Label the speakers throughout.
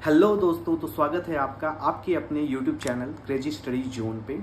Speaker 1: Hello दोस्तों, तो स्वागत है आपका आपके अपने YouTube channel crazy study zone पे।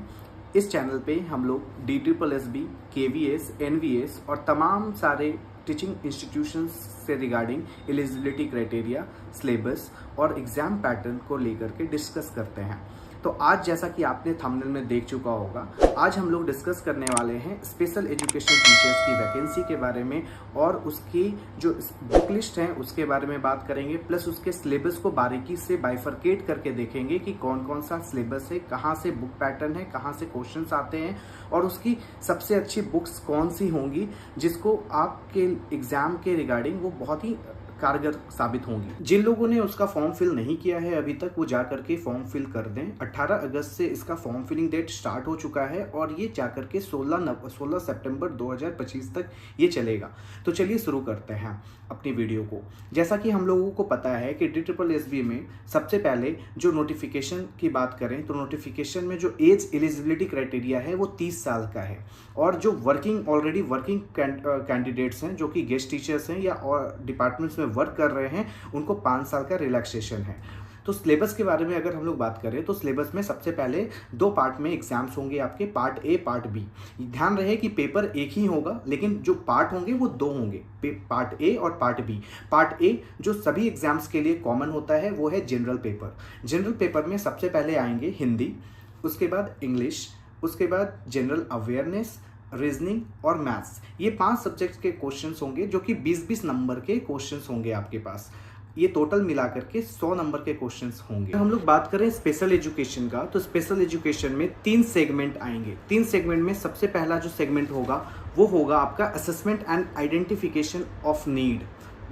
Speaker 1: इस चैनल पे हम लोग DSSB, KVS, NVS और तमाम सारे टीचिंग इंस्टीट्यूशंस से रिगार्डिंग एलिजिबिलिटी क्राइटेरिया, सिलेबस और एग्जाम पैटर्न को लेकर के डिस्कस करते हैं। तो आज जैसा कि आपने थंबनेल में देख चुका होगा, आज हम लोग डिस्कस करने वाले हैं स्पेशल एजुकेशन टीचर्स की वैकेंसी के बारे में और उसकी जो बुक लिस्ट है उसके बारे में बात करेंगे, प्लस उसके सिलेबस को बारीकी से बाइफरकेट करके देखेंगे कि कौन कौन सा सिलेबस है, कहाँ से बुक पैटर्न है, कहाँ से क्वेश्चंस आते हैं और उसकी सबसे अच्छी बुक्स कौन सी होंगी जिसको आपके एग्जाम के रिगार्डिंग वो बहुत ही कारगर साबित होंगी। जिन लोगों ने उसका फॉर्म फिल नहीं किया है अभी तक, वो जा करके फॉर्म फिल कर दें। 18 अगस्त से इसका फॉर्म फिलिंग डेट स्टार्ट हो चुका है और ये जा करके 16 सितंबर 2025 तक ये चलेगा। तो चलिए शुरू करते हैं अपनी वीडियो को। जैसा कि हम लोगों को पता है कि DSSB में सबसे पहले जो नोटिफिकेशन की बात करें तो नोटिफिकेशन में जो एज एलिजिबिलिटी क्राइटेरिया है वो 30 साल का है और जो ऑलरेडी वर्किंग कैंडिडेट्स हैं, जो कि गेस्ट टीचर्स हैं या और डिपार्टमेंट्स में वर्क कर रहे हैं, उनको 5 साल का रिलैक्सेशन है। तो सिलेबस के बारे में अगर हम लोग बात करें तो सिलेबस में सबसे पहले 2 पार्ट में एग्जाम्स होंगे आपके, पार्ट ए पार्ट बी। ध्यान रहे कि पेपर एक ही होगा लेकिन जो पार्ट होंगे वो 2 होंगे, पार्ट ए और पार्ट बी। पार्ट ए जो सभी एग्जाम्स के लिए कॉमन होता है वो है जनरल पेपर। जनरल पेपर में सबसे पहले आएंगे हिंदी, उसके बाद इंग्लिश, उसके बाद जनरल अवेयरनेस, रीजनिंग और मैथ्स। ये 5 सब्जेक्ट्स के क्वेश्चंस होंगे जो कि 20-20 नंबर के क्वेश्चंस होंगे आपके पास। ये टोटल मिलाकर के 100 नंबर के क्वेश्चंस होंगे। हम लोग बात करें स्पेशल एजुकेशन का, तो स्पेशल एजुकेशन में 3 सेगमेंट आएंगे। 3 सेगमेंट में सबसे पहला जो सेगमेंट होगा वो होगा आपका assessment and identification of need.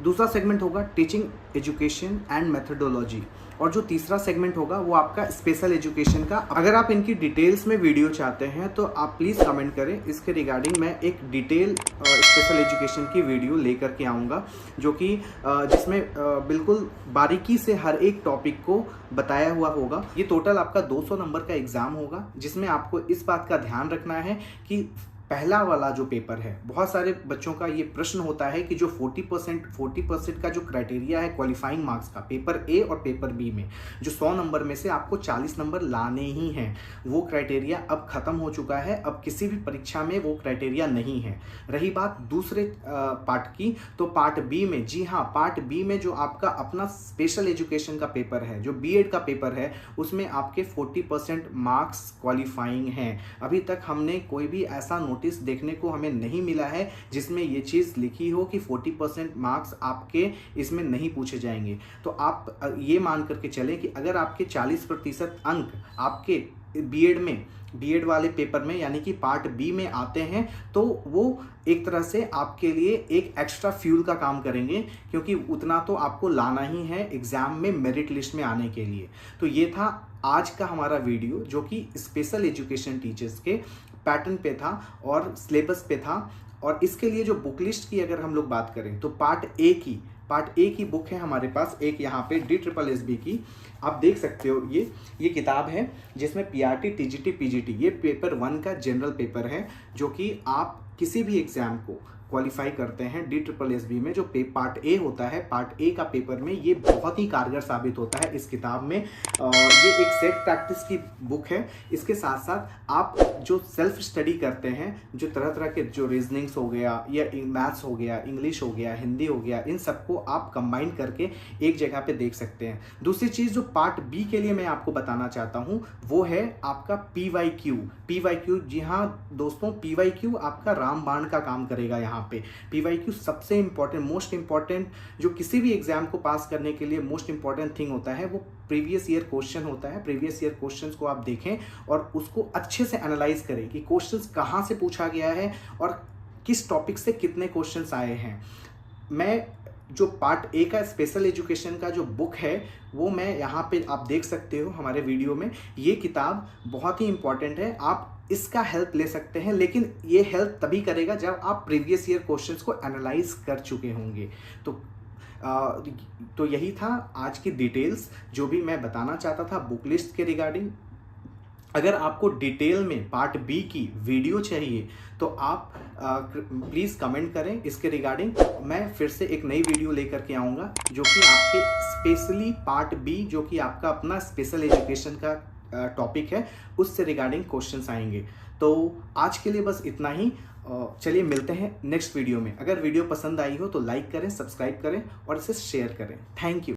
Speaker 1: दूसरा सेगमेंट होगा टीचिंग एजुकेशन एंड मेथडोलॉजी और जो तीसरा सेगमेंट होगा वो आपका स्पेशल एजुकेशन का। अगर आप इनकी डिटेल्स में वीडियो चाहते हैं तो आप प्लीज़ कमेंट करें, इसके रिगार्डिंग मैं एक डिटेल स्पेशल एजुकेशन की वीडियो लेकर के आऊँगा जो कि जिसमें बिल्कुल बारीकी से हर एक टॉपिक को बताया हुआ होगा। ये टोटल आपका 200 नंबर का एग्ज़ाम होगा जिसमें आपको इस बात का ध्यान रखना है कि पहला वाला जो पेपर है, बहुत सारे बच्चों का ये प्रश्न होता है कि जो 40% का जो क्राइटेरिया है क्वालिफाइंग मार्क्स का पेपर ए और पेपर बी में, जो 100 नंबर में से आपको 40 नंबर लाने ही हैं, वो क्राइटेरिया अब ख़त्म हो चुका है। अब किसी भी परीक्षा में वो क्राइटेरिया नहीं है। रही बात दूसरे पार्ट की, तो पार्ट बी में, जी हाँ, पार्ट बी में जो आपका अपना स्पेशल एजुकेशन का पेपर है, जो BEd का पेपर है, उसमें आपके 40% मार्क्स क्वालिफाइंग हैं। अभी तक हमने कोई भी ऐसा नोटिस देखने को हमें नहीं मिला है जिसमें ये चीज़ लिखी हो कि 40% मार्क्स आपके इसमें नहीं पूछे जाएंगे। तो आप ये मान करके चलें कि अगर आपके 40% अंक आपके BEd वाले पेपर में यानी कि पार्ट बी में आते हैं तो वो एक तरह से आपके लिए एक एक्स्ट्रा फ्यूल का काम करेंगे, क्योंकि उतना तो आपको लाना ही है एग्जाम में मेरिट लिस्ट में आने के लिए। तो ये था आज का हमारा वीडियो जो कि स्पेशल एजुकेशन टीचर्स के पैटर्न पे था और सिलेबस पे था। और इसके लिए जो बुक लिस्ट की अगर हम लोग बात करें तो पार्ट ए की बुक है हमारे पास एक यहाँ पे DSSB की। आप देख सकते हो ये किताब है जिसमें PRT, TGT, PGT, ये पेपर 1 का जनरल पेपर है जो कि आप किसी भी एग्जाम को क्वालिफाई करते हैं DSSB में। जो पार्ट ए होता है, पार्ट ए का पेपर में ये बहुत ही कारगर साबित होता है इस किताब में। ये एक सेट प्रैक्टिस की बुक है। इसके साथ साथ आप जो सेल्फ स्टडी करते हैं, जो तरह तरह के जो रीजनिंग्स हो गया या मैथ्स हो गया, इंग्लिश हो गया, हिंदी हो गया, इन सबको आप कंबाइन करके एक जगह पे देख सकते हैं। दूसरी चीज़ जो पार्ट बी के लिए मैं आपको बताना चाहता हूँ वो है आपका PYQ। जी हाँ दोस्तों, PYQ आपका रामबाण का काम करेगा। यहाँ पे PYQ सबसे इंपॉर्टेंट, मोस्ट इंपॉर्टेंट, जो किसी भी एग्जाम को पास करने के लिए मोस्ट इंपॉर्टेंट थिंग होता है वो प्रीवियस ईयर क्वेश्चन होता है। प्रीवियस ईयर क्वेश्चंस को आप देखें और उसको अच्छे से एनालाइज करें कि क्वेश्चंस कहाँ से पूछा गया है और किस टॉपिक से कितने क्वेश्चंस आए हैं। मैं जो पार्ट ए का स्पेशल एजुकेशन का जो बुक है वो मैं यहाँ पे आप देख सकते हो हमारे वीडियो में। ये किताब बहुत ही इंपॉर्टेंट है, आप इसका हेल्प ले सकते हैं, लेकिन ये हेल्प तभी करेगा जब आप प्रीवियस ईयर क्वेश्चंस को एनालाइज कर चुके होंगे। तो यही था आज की डिटेल्स जो भी मैं बताना चाहता था बुक लिस्ट के रिगार्डिंग। अगर आपको डिटेल में पार्ट बी की वीडियो चाहिए तो आप प्लीज़ कमेंट करें इसके रिगार्डिंग। मैं फिर से एक नई वीडियो लेकर के आऊँगा जो कि आपके स्पेशली पार्ट बी, जो कि आपका अपना स्पेशल एजुकेशन का टॉपिक है, उससे रिगार्डिंग क्वेश्चंस आएंगे। तो आज के लिए बस इतना ही। चलिए मिलते हैं नेक्स्ट वीडियो में। अगर वीडियो पसंद आई हो तो लाइक करें, सब्सक्राइब करें और इसे शेयर करें। Thank you.